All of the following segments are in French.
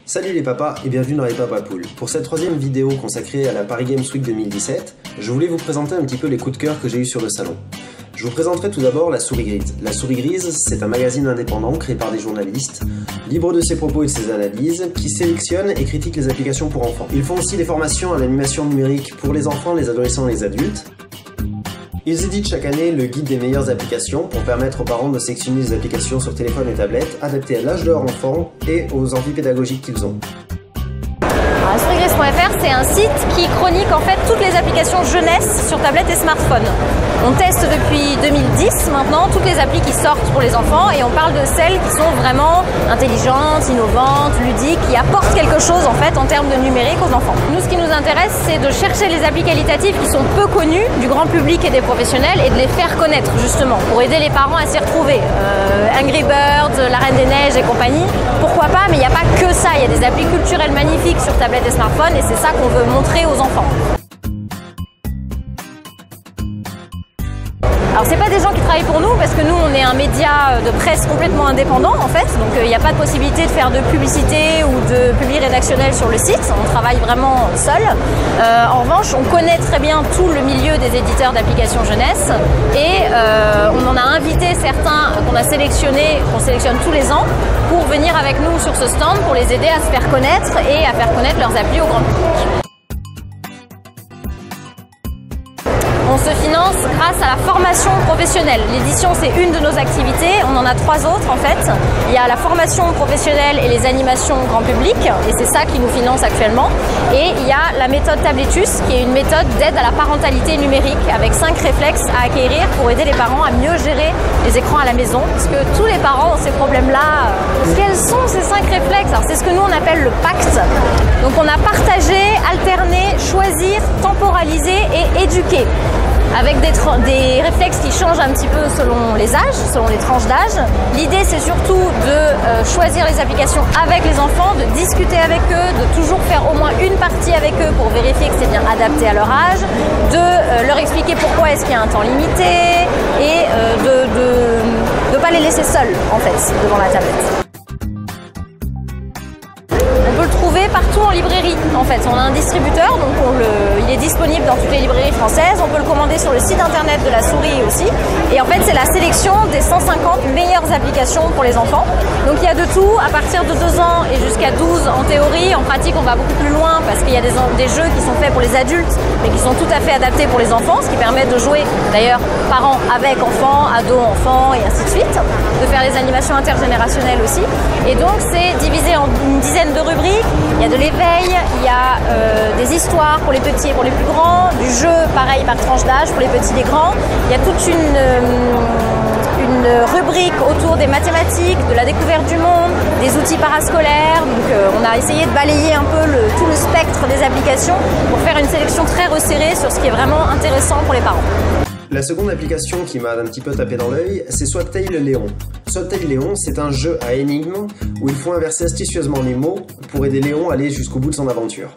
Salut les papas et bienvenue dans les Papa Pool. Pour cette troisième vidéo consacrée à la Paris Games Week 2017, je voulais vous présenter un petit peu les coups de cœur que j'ai eu sur le salon. Je vous présenterai tout d'abord La Souris Grise. La Souris Grise, c'est un magazine indépendant créé par des journalistes, libre de ses propos et de ses analyses, qui sélectionnent et critiquent les applications pour enfants. Ils font aussi des formations à l'animation numérique pour les enfants, les adolescents et les adultes. Ils éditent chaque année le guide des meilleures applications pour permettre aux parents de sélectionner les applications sur téléphone et tablette adaptées à l'âge de leur enfant et aux envies pédagogiques qu'ils ont. Sourisgrise.fr, c'est un site qui chronique en fait toutes les applications jeunesse sur tablette et smartphone. On teste depuis 2010 maintenant toutes les applis qui sortent pour les enfants et on parle de celles qui sont vraiment intelligentes, innovantes, ludiques, qui apportent quelque chose en fait en termes de numérique aux enfants. Nous, ce qui nous intéresse, c'est de chercher les applis qualitatives qui sont peu connues du grand public et des professionnels et de les faire connaître justement pour aider les parents à s'y retrouver. Angry Birds, La Reine des Neiges et compagnie, pourquoi pas, mais il n'y a pas que ça, il y a des applis culturelles magnifiques sur tablette et smartphone et c'est ça qu'on veut montrer aux enfants. Alors c'est pas des gens qui travaillent pour nous parce que nous on est un média de presse complètement indépendant en fait, donc il n'y a pas de possibilité de faire de publicité ou de publi rédactionnel sur le site, on travaille vraiment seul. En revanche on connaît très bien tout le milieu des éditeurs d'applications jeunesse et on en a invité certains qu'on sélectionne tous les ans pour venir avec nous sur ce stand pour les aider à se faire connaître et à faire connaître leurs applis au grand public. On se finance grâce à la formation professionnelle. L'édition, c'est une de nos activités. On en a 3 autres en fait. Il y a la formation professionnelle et les animations grand public, et c'est ça qui nous finance actuellement. Et il y a la méthode Tabletus, qui est une méthode d'aide à la parentalité numérique, avec 5 réflexes à acquérir pour aider les parents à mieux gérer les écrans à la maison, parce que tous les parents ont ces problèmes-là. Quels sont ces 5 réflexes? Alors c'est ce que nous on appelle le pacte. Donc on a partagé, alterné, choisir, temporaliser et éduquer, avec des réflexes qui changent un petit peu selon les âges, selon les tranches d'âge. L'idée, c'est surtout de choisir les applications avec les enfants, de discuter avec eux, de toujours faire au moins une partie avec eux pour vérifier que c'est bien adapté à leur âge, de leur expliquer pourquoi est-ce qu'il y a un temps limité et de ne pas les laisser seuls, en fait, devant la tablette. Partout en librairie en fait, on a un distributeur donc il est disponible dans toutes les librairies françaises, on peut le commander sur le site internet de la Souris aussi et en fait c'est la sélection des 150 meilleures applications pour les enfants, donc il y a de tout à partir de 2 ans et jusqu'à 12 en théorie. En pratique on va beaucoup plus loin parce qu'il y a des jeux qui sont faits pour les adultes mais qui sont tout à fait adaptés pour les enfants, ce qui permet de jouer d'ailleurs parents avec enfants, ados, enfants et ainsi de suite, de faire des animations intergénérationnelles aussi, et donc c'est divisé en une dizaine de rubriques. Il y a de l'éveil, il y a des histoires pour les petits et pour les plus grands, du jeu pareil par tranche d'âge pour les petits et les grands. Il y a toute une rubrique autour des mathématiques, de la découverte du monde, des outils parascolaires. Donc on a essayé de balayer un peu tout le spectre des applications pour faire une sélection très resserrée sur ce qui est vraiment intéressant pour les parents. La seconde application qui m'a un petit peu tapé dans l'œil, c'est Swaptail Léon. Swaptail Léon, c'est un jeu à énigmes où il faut inverser astucieusement les mots pour aider Léon à aller jusqu'au bout de son aventure.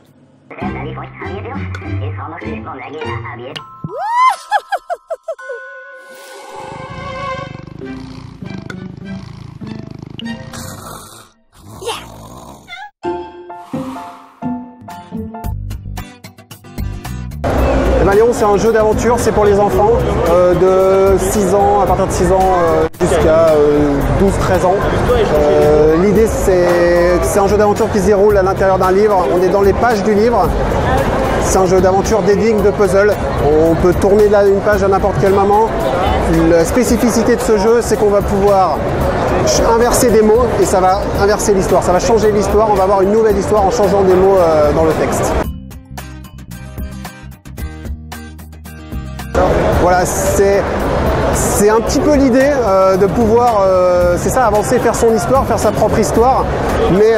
Léon, c'est un jeu d'aventure, c'est pour les enfants de 6 ans, à partir de 6 ans jusqu'à 12-13 ans. L'idée, c'est un jeu d'aventure qui se déroule à l'intérieur d'un livre. On est dans les pages du livre. C'est un jeu d'aventure d'énigmes, de puzzle. On peut tourner une page à n'importe quel moment. La spécificité de ce jeu, c'est qu'on va pouvoir inverser des mots et ça va inverser l'histoire. Ça va changer l'histoire. On va avoir une nouvelle histoire en changeant des mots dans le texte. Voilà, c'est un petit peu l'idée de pouvoir, c'est ça, avancer, faire son histoire, faire sa propre histoire, mais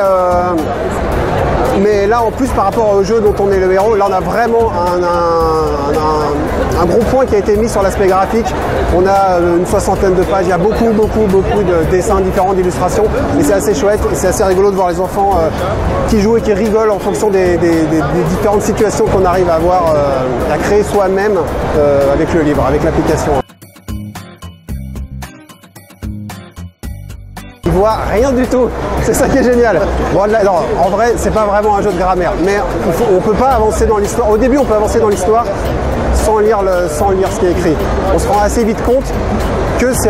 Mais là, en plus, par rapport au jeu dont on est le héros, là, on a vraiment un gros point qui a été mis sur l'aspect graphique. On a une 60aine de pages, il y a beaucoup de dessins différents, d'illustrations, et c'est assez chouette, et c'est assez rigolo de voir les enfants qui jouent et qui rigolent en fonction des différentes situations qu'on arrive à avoir, à créer soi-même avec le livre, avec l'application. Ils voient rien du tout, c'est ça qui est génial. Bon, là, non, en vrai, c'est pas vraiment un jeu de grammaire, mais on peut pas avancer dans l'histoire. Au début, on peut avancer dans l'histoire sans lire ce qui est écrit. On se rend assez vite compte que c'est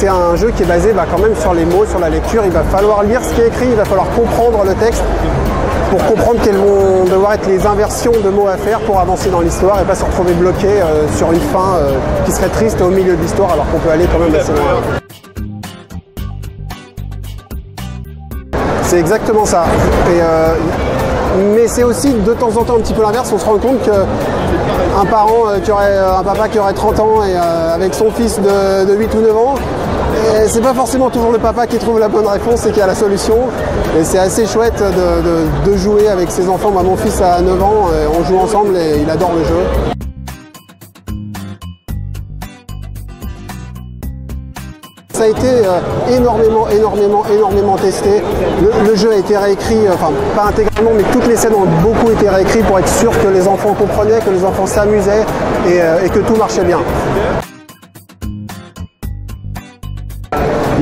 un jeu qui est basé quand même sur les mots, sur la lecture. Il va falloir lire ce qui est écrit, il va falloir comprendre le texte pour comprendre quelles vont devoir être les inversions de mots à faire pour avancer dans l'histoire et pas se retrouver bloqué sur une fin qui serait triste au milieu de l'histoire alors qu'on peut aller quand même assez loin. C'est exactement ça. Mais c'est aussi de temps en temps un petit peu l'inverse. On se rend compte qu'un papa qui aurait 30 ans et avec son fils de 8 ou 9 ans, c'est pas forcément toujours le papa qui trouve la bonne réponse et qui a la solution. Et c'est assez chouette de jouer avec ses enfants. Moi, mon fils a 9 ans, on joue ensemble et il adore le jeu. Ça a été énormément testé. Le jeu a été réécrit, enfin pas intégralement, mais toutes les scènes ont beaucoup été réécrites pour être sûr que les enfants comprenaient, que les enfants s'amusaient et que tout marchait bien.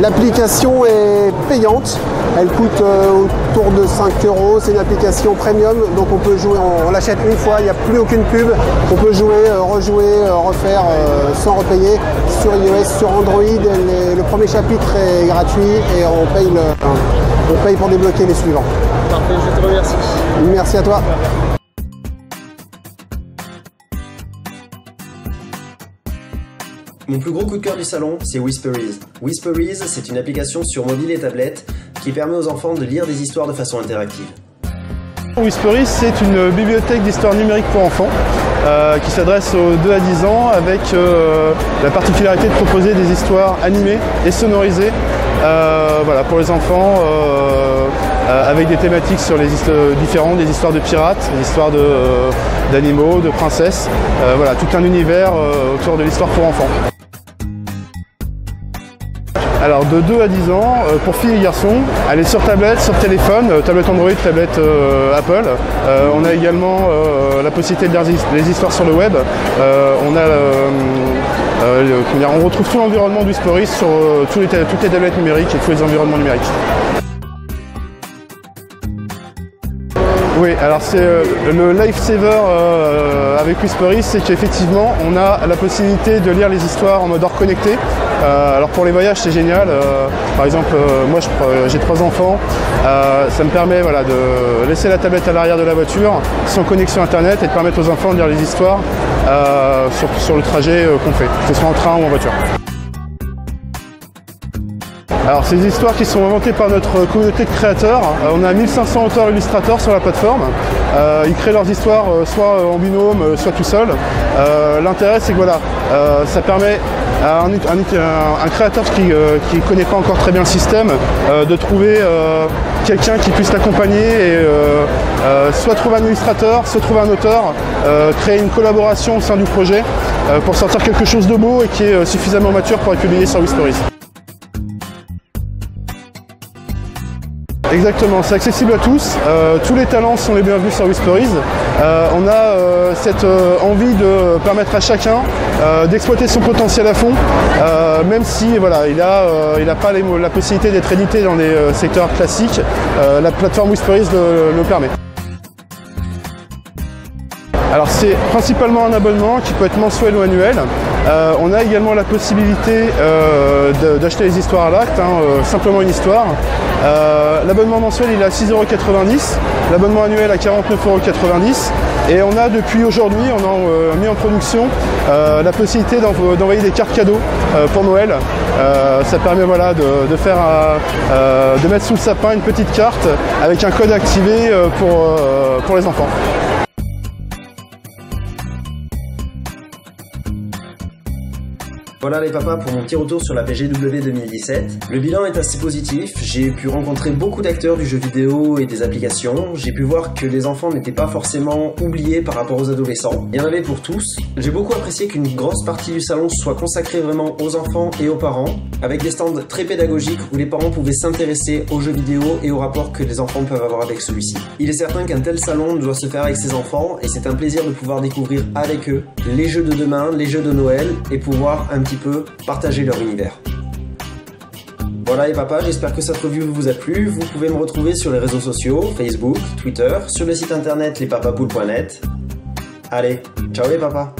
L'application est payante, elle coûte autour de 5 €, c'est une application premium, donc on peut jouer, on l'achète une fois, il n'y a plus aucune pub, on peut jouer, rejouer, refaire sans repayer. Sur iOS, sur Android, le premier chapitre est gratuit et on paye pour débloquer les suivants. Parfait, je te remercie. Merci à toi. Mon plus gros coup de cœur du salon, c'est Whisperies. Whisperies, c'est une application sur mobile et tablette qui permet aux enfants de lire des histoires de façon interactive. Whisperies, c'est une bibliothèque d'histoire numérique pour enfants qui s'adresse aux 2 à 10 ans avec la particularité de proposer des histoires animées et sonorisées voilà, pour les enfants avec des thématiques sur les différentes, des histoires de pirates, des histoires d'animaux, de princesses, voilà, tout un univers autour de l'histoire pour enfants. Alors de 2 à 10 ans, pour filles et garçons, elle est sur tablette, sur téléphone, tablette Android, tablette Apple. On a également la possibilité de lire les histoires sur le web. On retrouve tout l'environnement du Whisperies sur toutes les tablettes numériques et tous les environnements numériques. Oui, alors c'est le lifesaver avec Whisperies, c'est qu'effectivement on a la possibilité de lire les histoires en mode hors connecté. Alors pour les voyages c'est génial, par exemple moi j'ai 3 enfants, ça me permet voilà, de laisser la tablette à l'arrière de la voiture sans connexion internet et de permettre aux enfants de lire les histoires sur le trajet qu'on fait, que ce soit en train ou en voiture. Alors ces histoires qui sont inventées par notre communauté de créateurs, on a 1500 auteurs illustrateurs sur la plateforme, ils créent leurs histoires soit en binôme, soit tout seul. L'intérêt c'est que voilà, ça permet à un créateur qui ne connaît pas encore très bien le système de trouver quelqu'un qui puisse l'accompagner et soit trouver un illustrateur, soit trouver un auteur, créer une collaboration au sein du projet pour sortir quelque chose de beau et qui est suffisamment mature pour être publié sur Whisperies. Exactement, c'est accessible à tous, tous les talents sont les bienvenus sur Whisperies. On a cette envie de permettre à chacun d'exploiter son potentiel à fond, même si voilà, il n'a pas la possibilité d'être édité dans des secteurs classiques, la plateforme Whisperies le permet. Alors c'est principalement un abonnement qui peut être mensuel ou annuel. On a également la possibilité d'acheter les histoires à l'acte, simplement une histoire. L'abonnement mensuel il est à 6,90 €, l'abonnement annuel à 49,90 €. Et on a depuis aujourd'hui, on a mis en production la possibilité d'envoyer des cartes cadeaux pour Noël. Ça permet voilà, de mettre sous le sapin une petite carte avec un code activé pour les enfants. Voilà les papas pour mon petit retour sur la PGW 2017. Le bilan est assez positif, j'ai pu rencontrer beaucoup d'acteurs du jeu vidéo et des applications, j'ai pu voir que les enfants n'étaient pas forcément oubliés par rapport aux adolescents, il y en avait pour tous. J'ai beaucoup apprécié qu'une grosse partie du salon soit consacrée vraiment aux enfants et aux parents, avec des stands très pédagogiques où les parents pouvaient s'intéresser aux jeux vidéo et aux rapports que les enfants peuvent avoir avec celui-ci. Il est certain qu'un tel salon doit se faire avec ses enfants et c'est un plaisir de pouvoir découvrir avec eux les jeux de demain, les jeux de Noël et pouvoir un petit peu partager leur univers. Voilà les papas, j'espère que cette review vous a plu. Vous pouvez me retrouver sur les réseaux sociaux, Facebook, Twitter, sur le site internet lespapapoules.net. Allez, ciao les papas!